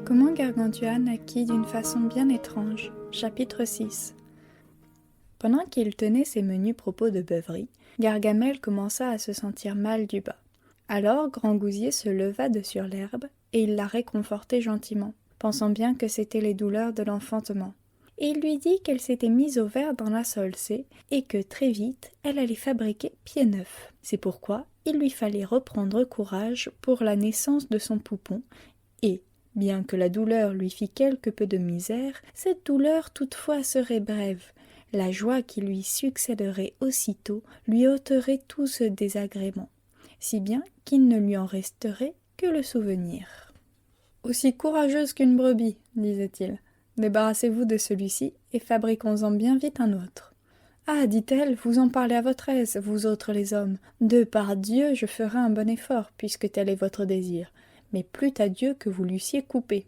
Comment Gargantua naquit d'une façon bien étrange. Chapitre 6. Pendant qu'il tenait ses menus propos de beuverie, Gargamel commença à se sentir mal du bas. Alors Grand Gousier se leva de sur l'herbe, et il la réconfortait gentiment, pensant bien que c'étaient les douleurs de l'enfantement. Et il lui dit qu'elle s'était mise au vert dans la Solsée, et que très vite elle allait fabriquer pied neuf. C'est pourquoi il lui fallait reprendre courage pour la naissance de son poupon, et, bien que la douleur lui fît quelque peu de misère, cette douleur toutefois serait brève. La joie qui lui succéderait aussitôt lui ôterait tout ce désagrément, si bien qu'il ne lui en resterait que le souvenir. « Aussi courageuse qu'une brebis, disait-il. Débarrassez-vous de celui-ci et fabriquons-en bien vite un autre. Ah, dit-elle, vous en parlez à votre aise, vous autres les hommes. De par Dieu, je ferai un bon effort, puisque tel est votre désir. Mais plût à Dieu que vous l'eussiez coupé. »«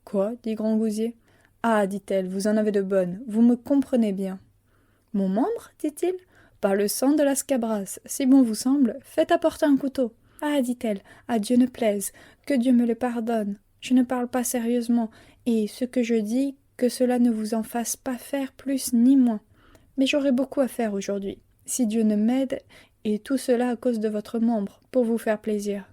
Quoi » dit Grand Gousier. « Ah, dit-elle, vous en avez de bonnes, vous me comprenez bien. »« Mon membre, dit-il, par le sang de la scabrasse, si bon vous semble, faites apporter un couteau. »« Ah, dit-elle, à Dieu ne plaise, que Dieu me le pardonne. Je ne parle pas sérieusement, et ce que je dis, que cela ne vous en fasse pas faire plus ni moins. Mais j'aurai beaucoup à faire aujourd'hui, si Dieu ne m'aide, et tout cela à cause de votre membre, pour vous faire plaisir. »«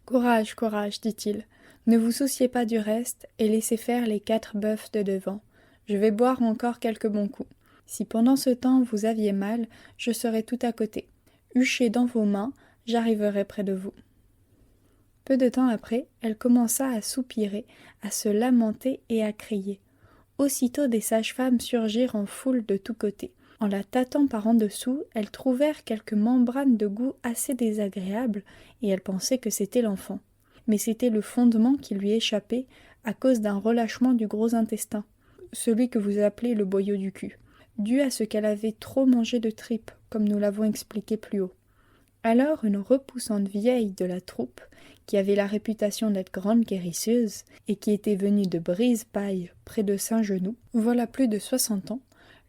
Courage, courage, dit-il. Ne vous souciez pas du reste, et laissez faire les 4 bœufs de devant. Je vais boire encore quelques bons coups. Si pendant ce temps vous aviez mal, je serai tout à côté. Huchez dans vos mains, j'arriverai près de vous. » Peu de temps après, elle commença à soupirer, à se lamenter et à crier. Aussitôt des sages-femmes surgirent en foule de tous côtés. En la tâtant par en dessous, elles trouvèrent quelques membranes de goût assez désagréables, et elles pensaient que c'était l'enfant. Mais c'était le fondement qui lui échappait à cause d'un relâchement du gros intestin, celui que vous appelez le boyau du cul, dû à ce qu'elle avait trop mangé de tripes, comme nous l'avons expliqué plus haut. Alors une repoussante vieille de la troupe, qui avait la réputation d'être grande guérisseuse, et qui était venue de Brise-Paille, près de Saint-Genoux, voilà plus de 60 ans,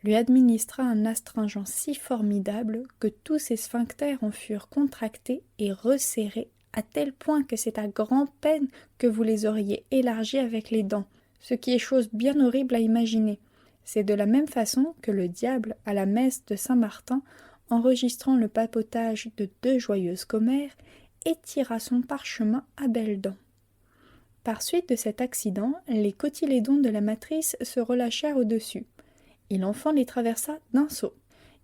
lui administra un astringent si formidable que tous ses sphincters en furent contractés et resserrés à tel point que c'est à grand-peine que vous les auriez élargis avec les dents, ce qui est chose bien horrible à imaginer. C'est de la même façon que le diable, à la messe de Saint-Martin, enregistrant le papotage de 2 joyeuses commères, étira son parchemin à belles dents. Par suite de cet accident, les cotylédons de la matrice se relâchèrent au-dessus, et l'enfant les traversa d'un saut.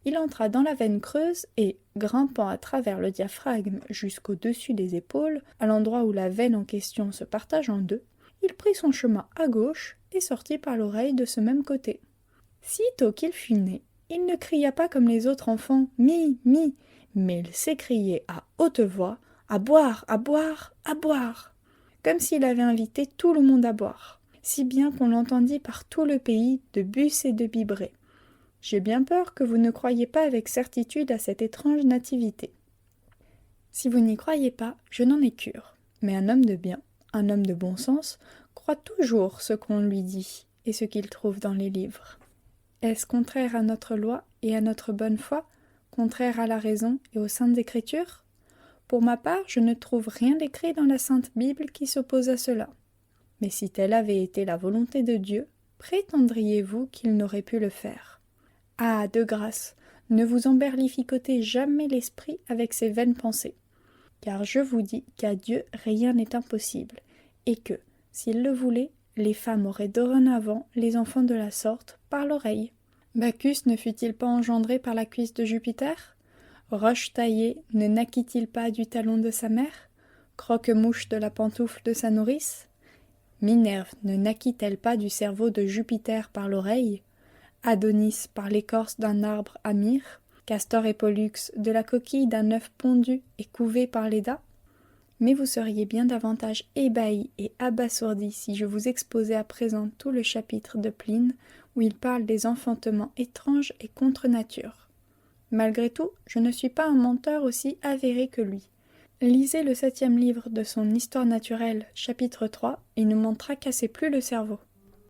Il entra dans la veine creuse et, grimpant à travers le diaphragme jusqu'au-dessus des épaules, à l'endroit où la veine en question se partage en 2, il prit son chemin à gauche et sortit par l'oreille de ce même côté. Sitôt qu'il fut né, il ne cria pas comme les autres enfants « mi, mi », mais il s'écriait à haute voix « à boire, à boire, à boire », comme s'il avait invité tout le monde à boire, si bien qu'on l'entendit par tout le pays de bus et de biberets. J'ai bien peur que vous ne croyiez pas avec certitude à cette étrange nativité. Si vous n'y croyez pas, je n'en ai cure, mais un homme de bien, un homme de bon sens, croit toujours ce qu'on lui dit et ce qu'il trouve dans les livres. Est-ce contraire à notre loi et à notre bonne foi, contraire à la raison et aux saintes écritures ? Pour ma part, je ne trouve rien d'écrit dans la Sainte Bible qui s'oppose à cela. Mais si telle avait été la volonté de Dieu, prétendriez-vous qu'il n'aurait pu le faire ? Ah, de grâce, ne vous emberlificotez jamais l'esprit avec ces vaines pensées, car je vous dis qu'à Dieu rien n'est impossible, et que, s'il le voulait, les femmes auraient dorénavant les enfants de la sorte par l'oreille. Bacchus ne fut-il pas engendré par la cuisse de Jupiter ? Roche taillée ne naquit-il pas du talon de sa mère ? Croque-mouche de la pantoufle de sa nourrice ? Minerve ne naquit-elle pas du cerveau de Jupiter par l'oreille ? Adonis par l'écorce d'un arbre à myrrhe ? Castor et Pollux de la coquille d'un œuf pondu et couvé par Léda ? Mais vous seriez bien davantage ébahis et abasourdis si je vous exposais à présent tout le chapitre de Pline où il parle des enfantements étranges et contre nature. Malgré tout, je ne suis pas un menteur aussi avéré que lui. Lisez le 7e livre de son Histoire naturelle, chapitre 3, et ne m'en tracassez plus le cerveau.